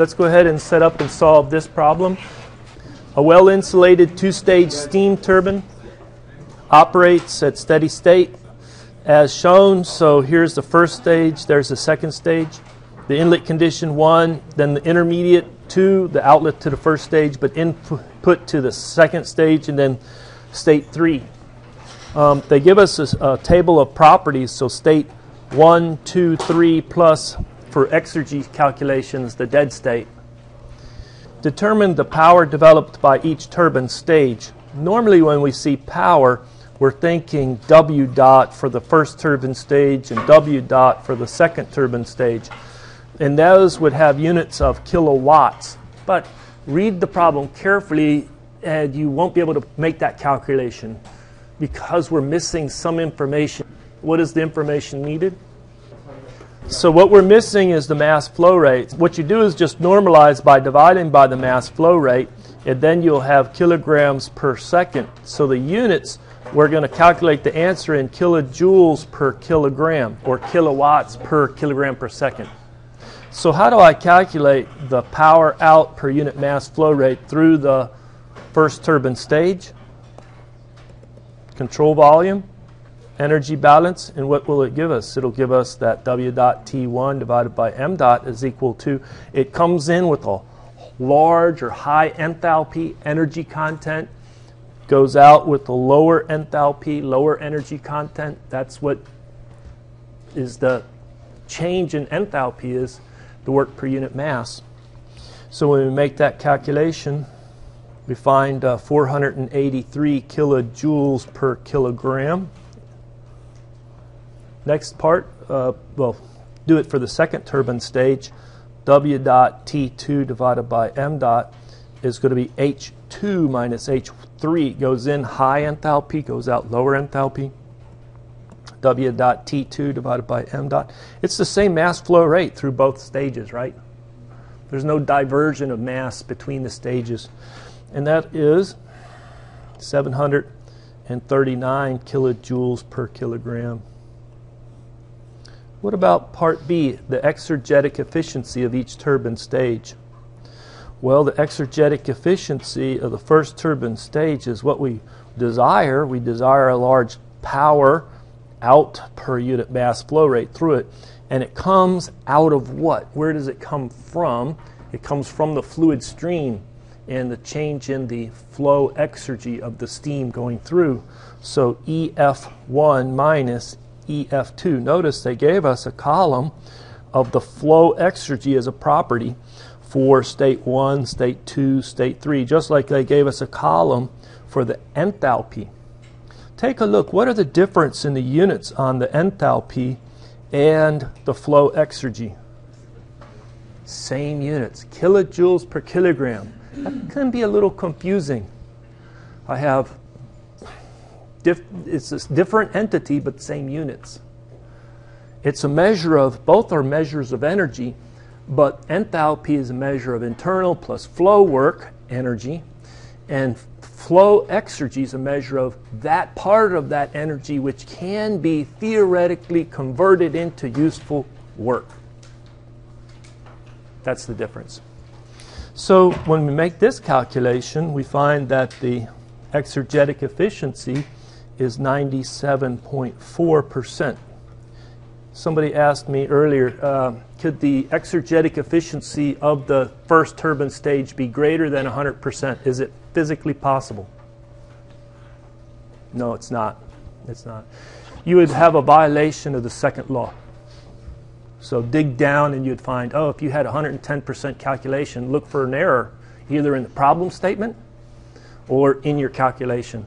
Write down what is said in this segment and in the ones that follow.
let's go ahead and set up and solve this problem. A well-insulated two-stage steam turbine operates at steady state as shown. So here's the first stage, there's the second stage. The inlet condition 1, then the intermediate 2, the outlet to the first stage, but input to the second stage, and then state 3. They give us a table of properties, so state 1, 2, 3 plus, for Exergy calculations, the dead state. Determine the power developed by each turbine stage. Normally when we see power, we're thinking W dot for the first turbine stage and W dot for the second turbine stage. And those would have units of kilowatts. But read the problem carefully and you won't be able to make that calculation because we're missing some information. What is the information needed? So what we're missing is the mass flow rate. What you do is just normalize by dividing by the mass flow rate, and then you'll have kilograms per second. So the units, we're going to calculate the answer in kilojoules per kilogram, or kilowatts per kilogram per second. So how do I calculate the power out per unit mass flow rate through the first turbine stage? Control volume, energy balance, and what will it give us? It'll give us that W dot T1 divided by M dot is equal to, it comes in with a large or high enthalpy energy content, goes out with a lower enthalpy, lower energy content. That's what is the change in enthalpy, is the work per unit mass. So when we make that calculation, we find 483 kilojoules per kilogram. Next part, well, do it for the second turbine stage. W dot T2 divided by M dot is going to be H2 minus H3. Goes in high enthalpy, goes out lower enthalpy. W dot T2 divided by M dot. It's the same mass flow rate through both stages, right? There's no diversion of mass between the stages. And that is 739 kilojoules per kilogram. What about part B, the exergetic efficiency of each turbine stage? Well, the exergetic efficiency of the first turbine stage is what we desire. We desire a large power out per unit mass flow rate through it. And it comes out of what? Where does it come from? It comes from the fluid stream and the change in the flow exergy of the steam going through. So EF1 minus EF2. Notice they gave us a column of the flow exergy as a property for state 1, state 2, state 3, just like they gave us a column for the enthalpy. Take a look. What are the difference in the units on the enthalpy and the flow exergy? Same units, kilojoules per kilogram. That can be a little confusing. I have it's a different entity, but same units. It's a measure of, both are measures of energy, but enthalpy is a measure of internal plus flow work, energy, and flow exergy is a measure of that part of that energy which can be theoretically converted into useful work. That's the difference. So when we make this calculation, we find that the exergetic efficiency is 97.4%. Somebody asked me earlier, could the exergetic efficiency of the first turbine stage be greater than 100%? Is it physically possible? No, it's not. It's not. You would have a violation of the second law. So dig down and you'd find, oh, if you had 110% calculation, look for an error either in the problem statement or in your calculation.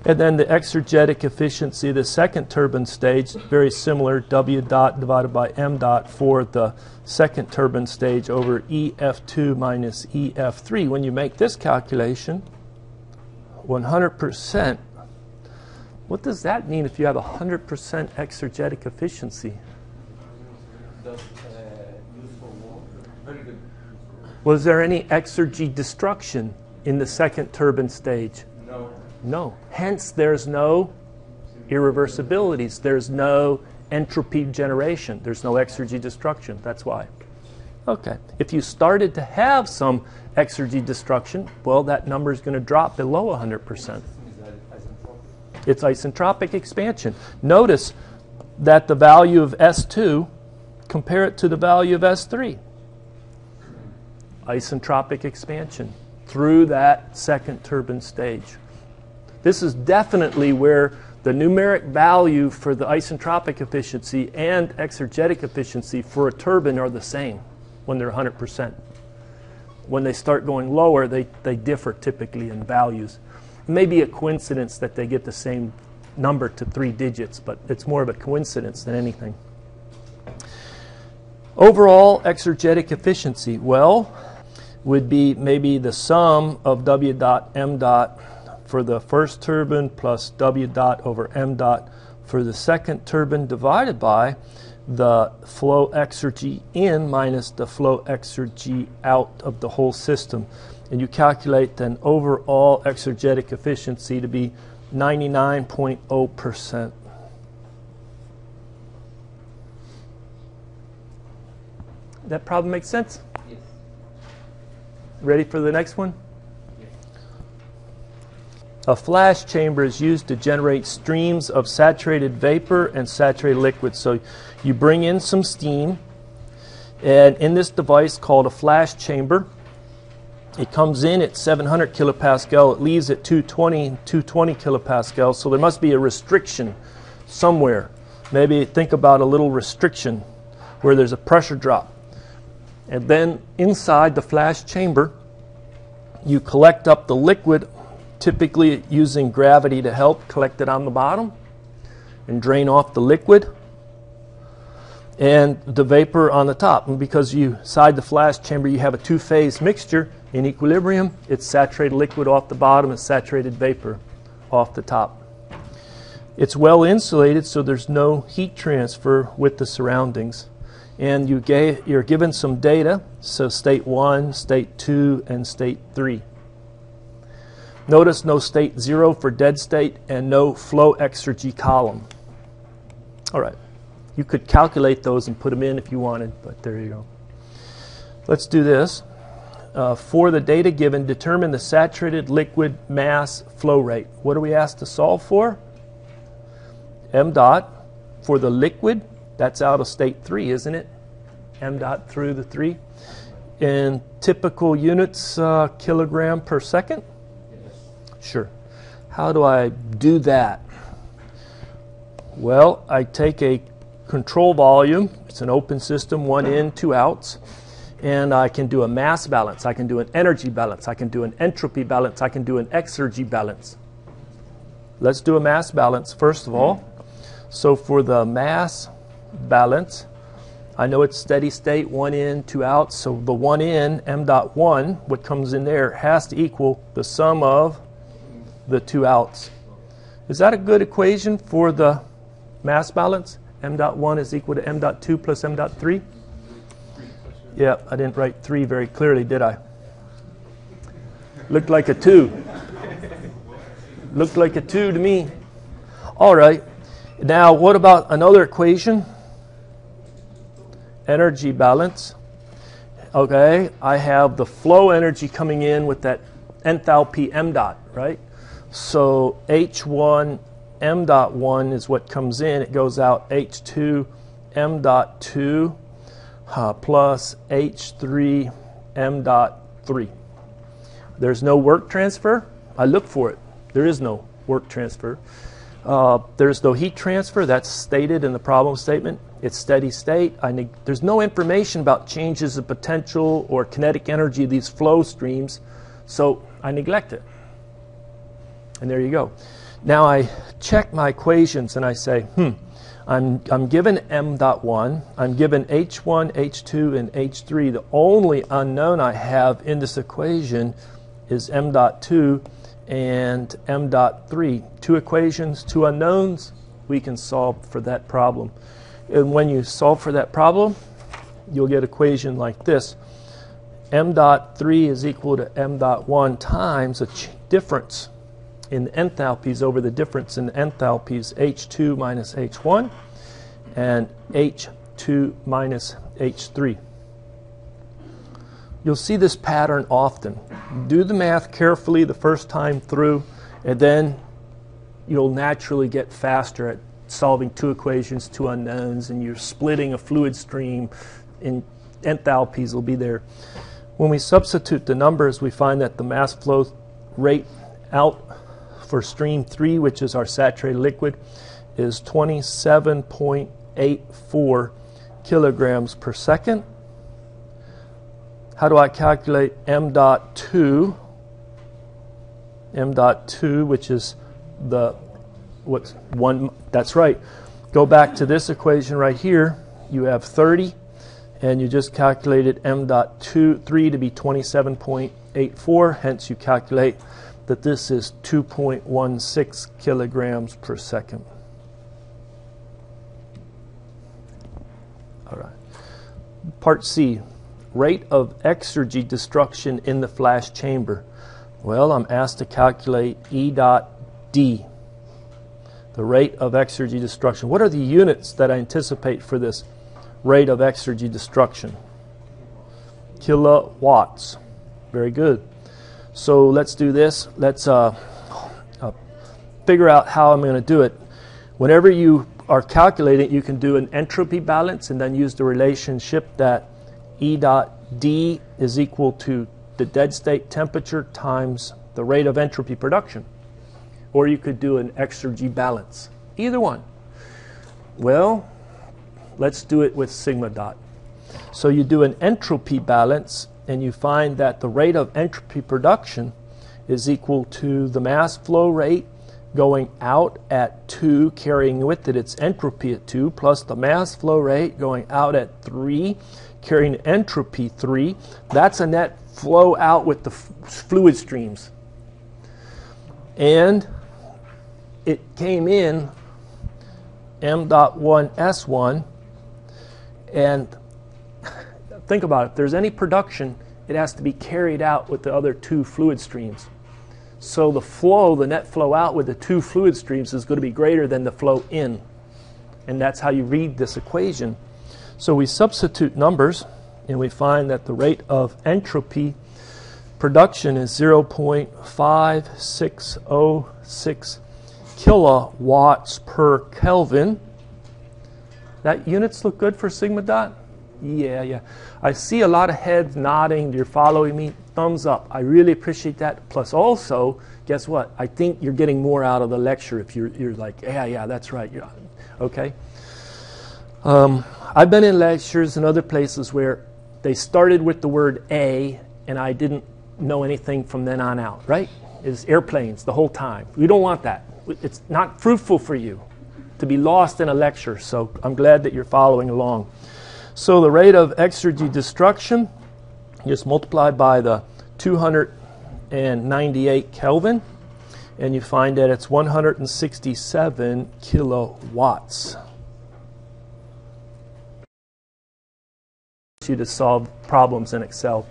And then the exergetic efficiency of the second turbine stage, very similar, W dot divided by M dot for the second turbine stage over EF2 minus EF3. When you make this calculation, 100%, what does that mean if you have 100% exergetic efficiency? Was there any exergy destruction in the second turbine stage? No. No. Hence, there's no irreversibilities. There's no entropy generation. There's no exergy destruction. That's why. Okay. If you started to have some exergy destruction, well, that number is going to drop below 100%. It's isentropic expansion. Notice that the value of S2, compare it to the value of S3. Isentropic expansion through that second turbine stage. This is definitely where the numeric value for the isentropic efficiency and exergetic efficiency for a turbine are the same when they're 100%. When they start going lower, they differ typically in values. It may be a coincidence that they get the same number to 3 digits, but it's more of a coincidence than anything. Overall exergetic efficiency, well, would be maybe the sum of W dot M dot for the first turbine plus W dot over M dot for the second turbine divided by the flow exergy in minus the flow exergy out of the whole system. And you calculate an overall exergetic efficiency to be 99.0%. That problem makes sense? Yes. Ready for the next one? Yes. A flash chamber is used to generate streams of saturated vapor and saturated liquid. So you bring in some steam, and in this device called a flash chamber, it comes in at 700 kilopascal, it leaves at 220 kilopascal, so there must be a restriction somewhere. Maybe think about a little restriction where there's a pressure drop. And then inside the flash chamber, you collect up the liquid, typically using gravity to help collect it on the bottom, and drain off the liquid and the vapor on the top. And because you inside the flash chamber you have a two-phase mixture in equilibrium, it's saturated liquid off the bottom and saturated vapor off the top. It's well insulated, so there's no heat transfer with the surroundings. And you're given some data, so state 1, state 2, and state 3. Notice no state 0 for dead state and no flow exergy column. All right. You could calculate those and put them in if you wanted, but there you go. Let's do this. For the data given, determine the saturated liquid mass flow rate. What are we asked to solve for? M dot for the liquid. That's out of state 3, isn't it? M dot through the 3. In typical units, kilogram per second? Yes. Sure. How do I do that? Well, I take a control volume. It's an open system, 1 in, 2 outs. And I can do a mass balance. I can do an energy balance. I can do an entropy balance. I can do an exergy balance. Let's do a mass balance first of all. So for the mass balance, I know it's steady state, 1 in, 2 outs. So the 1 in, m dot 1, what comes in there, has to equal the sum of the 2 outs. Is that a good equation for the mass balance? M dot 1 is equal to m dot 2 plus m dot 3? Yeah, I didn't write 3 very clearly, did I? Looked like a 2. Looked like a 2 to me. All right. Now, what about another equation? Energy balance. Okay, I have the flow energy coming in with that enthalpy m dot, right? So H1 m dot 1 is what comes in. It goes out H2 m dot 2 plus H3 m dot 3. There's no work transfer. I look for it. There is no work transfer. There's no heat transfer. That's stated in the problem statement. It's steady state. There's no information about changes of potential or kinetic energy of these flow streams, so I neglect it. And there you go. Now I check my equations and I say, I'm given m dot 1, I'm given h1, h2, and h3. The only unknown I have in this equation is m dot 2 and m dot 3. 2 equations, 2 unknowns. We can solve for that problem. And when you solve for that problem, you'll get an equation like this. M dot 3 is equal to m dot 1 times a difference in the enthalpies over the difference in the enthalpies, H2 minus H1 and H2 minus H3. You'll see this pattern often. Do the math carefully the first time through, and then you'll naturally get faster at solving two equations, two unknowns, and you're splitting a fluid stream, and enthalpies will be there. When we substitute the numbers, we find that the mass flow rate out for stream 3, which is our saturated liquid, is 27.84 kilograms per second. How do I calculate m dot 2? M dot 2, which is the what's one, that's right. Go back to this equation right here. You have 30, and you just calculated m dot 3 to be 27.84. Hence, you calculate that this is 2.16 kilograms per second. All right. Part C, rate of exergy destruction in the flash chamber. Well, I'm asked to calculate E dot D, the rate of exergy destruction. What are the units that I anticipate for this rate of exergy destruction? Kilowatts. Very good. So let's do this. Let's figure out how I'm going to do it. Whenever you are calculating, you can do an entropy balance and then use the relationship that E dot D is equal to the dead state temperature times the rate of entropy production. Or you could do an exergy balance. Either one. Well, let's do it with sigma dot. So you do an entropy balance, and you find that the rate of entropy production is equal to the mass flow rate going out at 2, carrying with it its entropy at 2, plus the mass flow rate going out at 3, carrying entropy 3. That's a net flow out with the fluid streams. And it came in m dot 1 S1, and think about it. If there's any production, it has to be carried out with the other two fluid streams. So the flow, the net flow out with the two fluid streams is going to be greater than the flow in. And that's how you read this equation. So we substitute numbers, and we find that the rate of entropy production is 0.5606 kilowatts per Kelvin. That units look good for sigma dot? Yeah. I see a lot of heads nodding. You're following me. Thumbs up. I really appreciate that. Plus also, guess what? I think you're getting more out of the lecture if you're like, yeah, that's right. Yeah. Okay. I've been in lectures and other places where they started with the word A, and I didn't know anything from then on out, right? It's airplanes the whole time. We don't want that. It's not fruitful for you to be lost in a lecture, so I'm glad that you're following along. So the rate of exergy destruction, just multiply by the 298 Kelvin, and you find that it's 167 kilowatts. You to solve problems in Excel.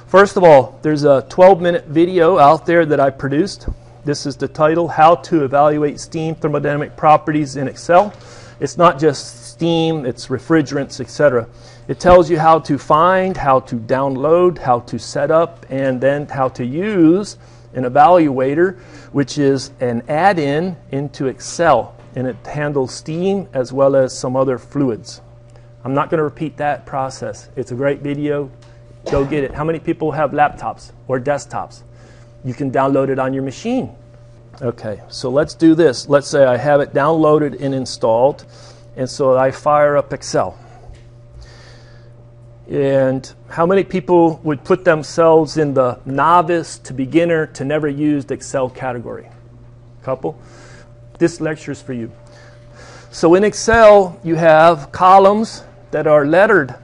First of all, there's a 12-minute video out there that I produced. This is the title, How to Evaluate Steam Thermodynamic Properties in Excel. It's not just steam, it's refrigerants, etc. It tells you how to find, how to download, how to set up, and then how to use an evaluator, which is an add-in into Excel, and it handles steam as well as some other fluids. I'm not going to repeat that process. It's a great video. Go get it. How many people have laptops or desktops? You can download it on your machine. Okay, so let's do this. Let's say I have it downloaded and installed, and so I fire up Excel. And how many people would put themselves in the novice to beginner to never used Excel category? A couple? This lecture is for you. So in Excel, you have columns that are lettered,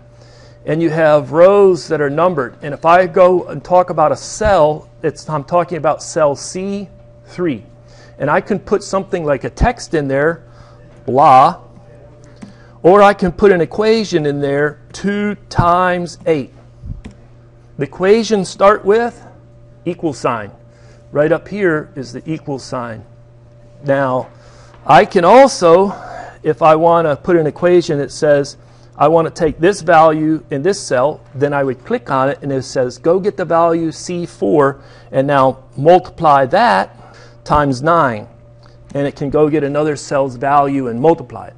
and you have rows that are numbered. And if I go and talk about a cell, I'm talking about cell C3. And I can put something like a text in there, blah, or I can put an equation in there, 2 times 8. The equations start with equal sign. Right up here is the equal sign. Now, I can also, if I want to put an equation that says I want to take this value in this cell, then I would click on it and it says go get the value C4 and now multiply that times 9, and it can go get another cell's value and multiply it.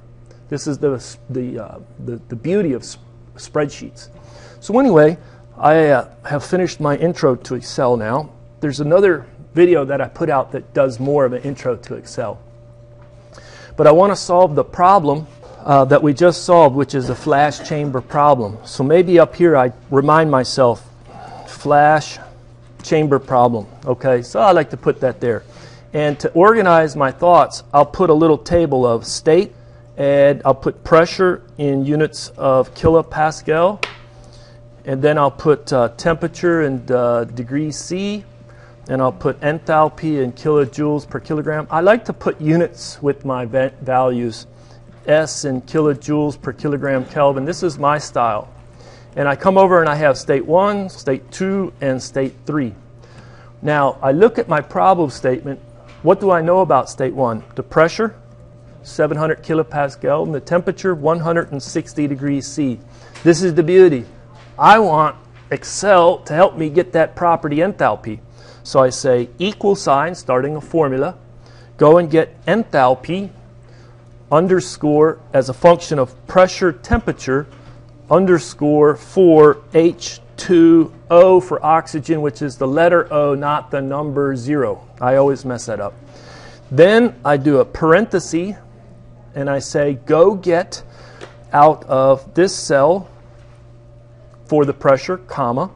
This is the beauty of spreadsheets. So anyway, I have finished my intro to Excel now. There's another video that I put out that does more of an intro to Excel. But I want to solve the problem that we just solved, which is the flash chamber problem. So maybe up here I remind myself, flash chamber problem. Okay, so I like to put that there. And to organize my thoughts, I'll put a little table of state, and I'll put pressure in units of kilopascal, and then I'll put temperature in degrees C, and I'll put enthalpy in kilojoules per kilogram. I like to put units with my values, S in kilojoules per kilogram Kelvin. This is my style. And I come over and I have state 1, state 2, and state 3. Now, I look at my problem statement. What do I know about state 1? The pressure, 700 kilopascal, and the temperature, 160 degrees C. This is the beauty. I want Excel to help me get that property enthalpy. So I say equal sign, starting a formula, go and get enthalpy, underscore as a function of pressure temperature, underscore for H2O for oxygen, which is the letter O, not the number 0. I always mess that up. Then I do a parenthesis, and I say go get out of this cell for the pressure, comma,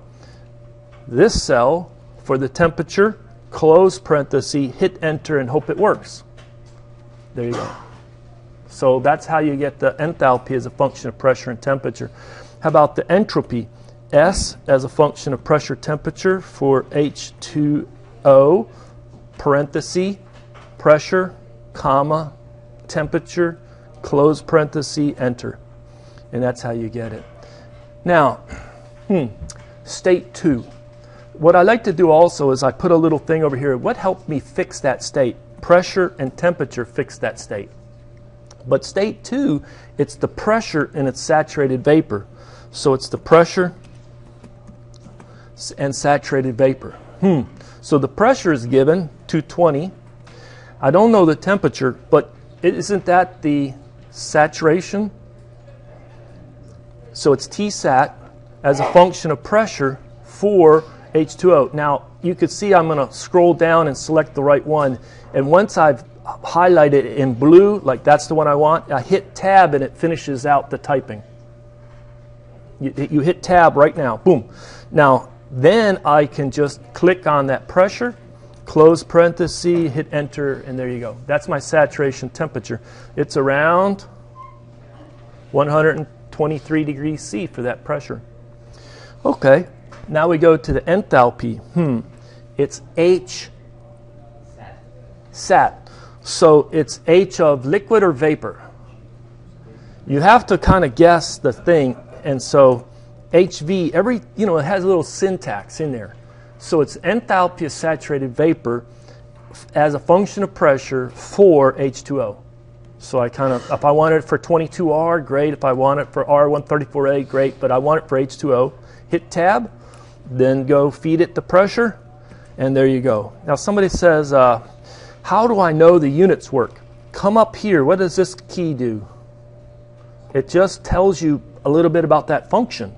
this cell for the temperature, close parenthesis, hit enter, and hope it works. There you go. So that's how you get the enthalpy as a function of pressure and temperature. How about the entropy? S as a function of pressure temperature for H2O, parenthesis, pressure, comma, temperature, close parenthesis, enter. And that's how you get it. Now, state 2. What I like to do also is I put a little thing over here. What helped me fix that state? Pressure and temperature fixed that state. But state 2, it's the pressure and its saturated vapor. So it's the pressure and saturated vapor. So the pressure is given, 220. I don't know the temperature, but isn't that the saturation? So it's Tsat as a function of pressure for H2O. Now, you could see I'm going to scroll down and select the right one. And once I've highlighted it in blue, like that's the one I want, I hit tab and it finishes out the typing. You hit tab right now. Boom. Now, then I can just click on that pressure, close parenthesis, hit enter, and there you go. That's my saturation temperature. It's around 123 degrees C for that pressure. Okay. Now we go to the enthalpy. It's H sat. So it's H of liquid or vapor. You have to kind of guess the thing, and so HV, it has a little syntax in there. So it's enthalpy of saturated vapor as a function of pressure for H2O. So I kind of, if I want it for 22R, great. If I want it for R134A, great. But I want it for H2O. Hit tab. Then go feed it the pressure, and there you go. Now somebody says, how do I know the units work? Come up here. What does this key do? It just tells you a little bit about that function.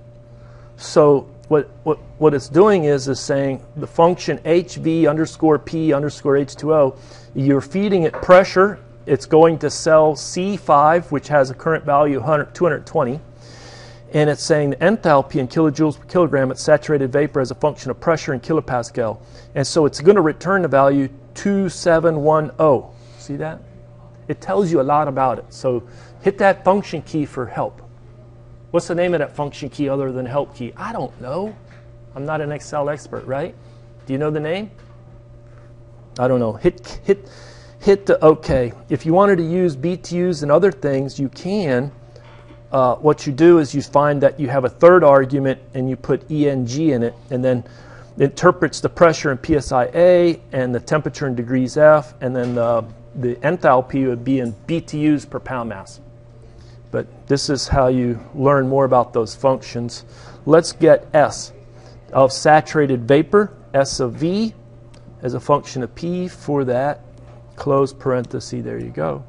So what it's doing is saying the function HV underscore P underscore H2O, you're feeding it pressure. It's going to cell C5, which has a current value of 220. And it's saying the enthalpy in kilojoules per kilogram at saturated vapor as a function of pressure in kilopascal. And so it's going to return the value 2710. See that? It tells you a lot about it. So hit that function key for help. What's the name of that function key other than help key? I don't know. I'm not an Excel expert, right? Do you know the name? I don't know. Hit the OK. If you wanted to use BTUs and other things, you can. What you do is you find that you have a third argument and you put ENG in it, and then it interprets the pressure in PSI-A and the temperature in degrees F, and then the enthalpy would be in BTUs per pound mass. But this is how you learn more about those functions. Let's get S of saturated vapor, S of V, as a function of P for that. Close parenthesis, there you go.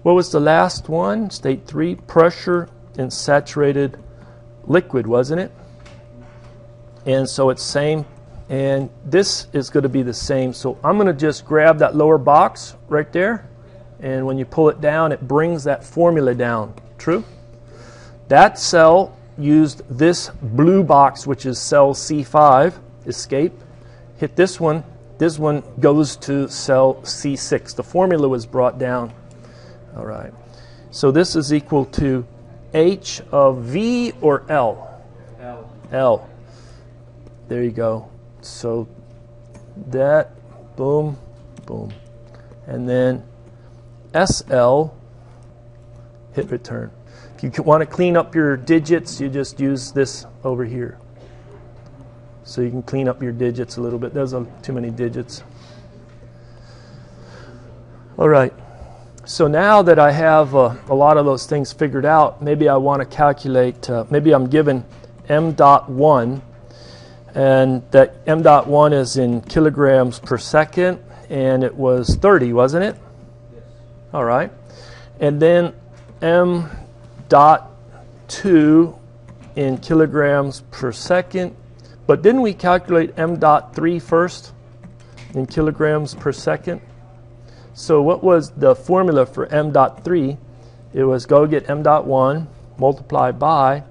What was the last one? State 3, pressure in saturated liquid, wasn't it? And so it's same. And this is going to be the same. So I'm going to just grab that lower box right there. And when you pull it down, it brings that formula down. True? That cell used this blue box, which is cell C5, escape. Hit this one. This one goes to cell C6. The formula was brought down. All right. So this is equal to H of V or L? L. L. There you go. So that, boom, boom. And then SL, hit return. If you want to clean up your digits, you just use this over here. So you can clean up your digits a little bit. There's too many digits. All right. So now that I have a lot of those things figured out, maybe I want to calculate, maybe I'm given m.1, and that m.1 is in kilograms per second, and it was 30, wasn't it? Yes. All right. And then m.2 in kilograms per second. But didn't we calculate m.3 first in kilograms per second? So what was the formula for m.3? It was go get m.1 multiplied by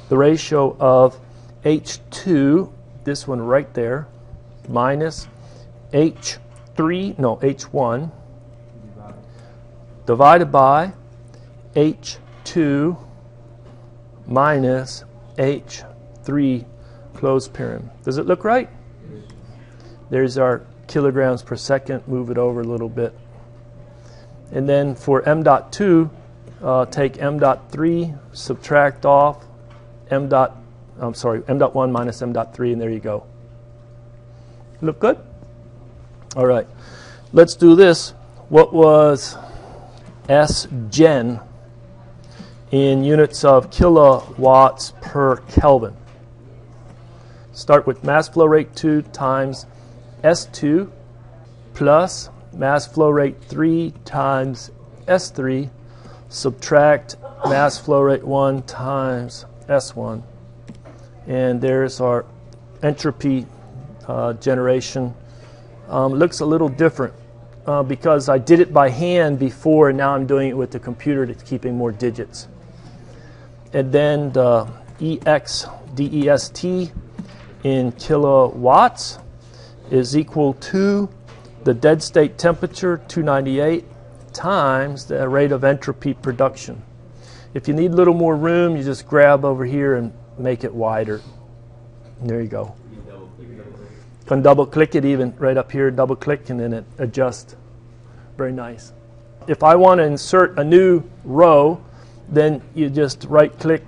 the ratio of h2, this one right there, minus h1 divided by h2 minus h3 close paren. Does it look right? There's our kilograms per second. Move it over a little bit. And then for m.2, take m.3, subtract off m.1 minus m.3, and there you go. Look good? All right. Let's do this. What was S gen in units of kilowatts per Kelvin? Start with mass flow rate 2 times S2 plus mass flow rate 3 times S3, subtract mass flow rate 1 times S1. And there's our entropy generation. Looks a little different because I did it by hand before, and now I'm doing it with the computer that's keeping more digits. And then the EXDEST in kilowatts is equal to the dead state temperature, 298, times the rate of entropy production. If you need a little more room, you just grab over here and make it wider. And there you go. You can double click it even right up here, double click, and then it adjusts. Very nice. If I want to insert a new row, then you just right click,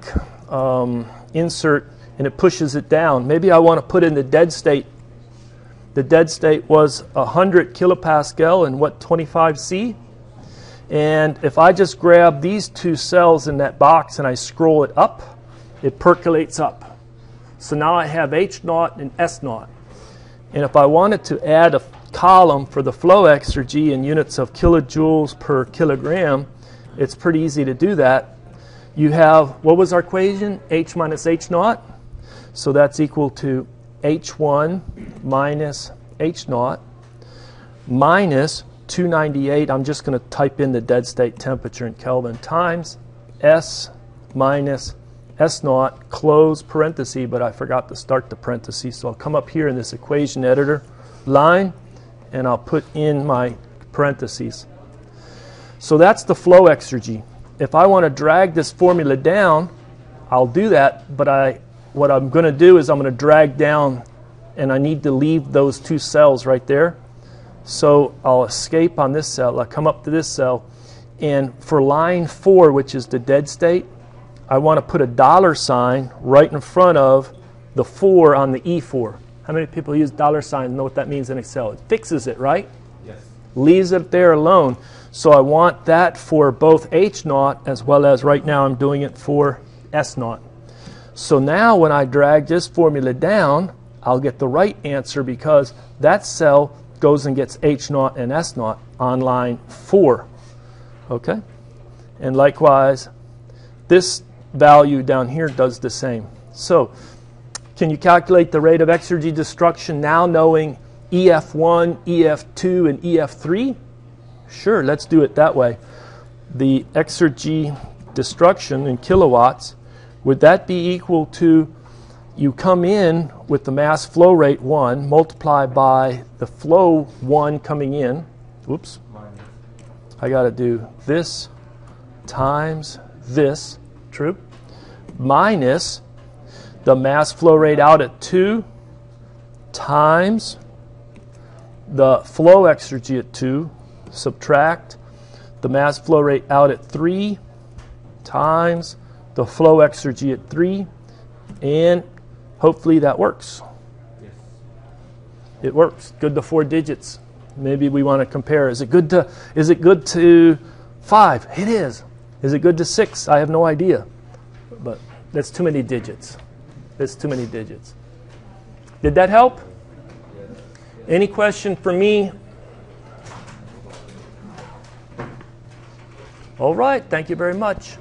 insert, and it pushes it down. Maybe I want to put in the dead state. The dead state was 100 kilopascal and what, 25 C? And if I just grab these two cells in that box and I scroll it up, it percolates up. So now I have H0 and S0. And if I wanted to add a column for the flow exergy in units of kilojoules per kilogram, it's pretty easy to do that. You have, what was our equation? H minus H0. So that's equal to H1 minus H0 minus 298. I'm just going to type in the dead state temperature in Kelvin times S minus S0, close parenthesis, but I forgot to start the parenthesis. So I'll come up here in this equation editor line, and I'll put in my parentheses. So that's the flow exergy. If I want to drag this formula down, I'll do that, but what I'm going to do is I'm going to drag down, and I need to leave those two cells right there. So I'll escape on this cell. I'll come up to this cell, and for line 4, which is the dead state, I want to put a $sign right in front of the 4 on the E4. How many people use $sign and know what that means in Excel? It fixes it, right? Yes. leaves it there alone. So I want that for both H naught as well as right now I'm doing it for S naught. So now when I drag this formula down, I'll get the right answer because that cell goes and gets H naught and S naught on line 4. Okay? And likewise, this value down here does the same. So can you calculate the rate of exergy destruction now knowing EF1, EF2, and EF3? Sure, let's do it that way. The exergy destruction in kilowatts, would that be equal to, you come in with the mass flow rate 1, multiply by the flow 1 coming in. Whoops. I got to do this times this, true, minus the mass flow rate out at 2 times the flow exergy at 2, subtract the mass flow rate out at 3 times the flow exergy at 3, and hopefully that works. Yes. It works. Good to 4 digits. Maybe we want to compare. Is it good to 5? It is. Is it good to 6? I have no idea. But that's too many digits. That's too many digits. Did that help? Any question for me? All right. Thank you very much.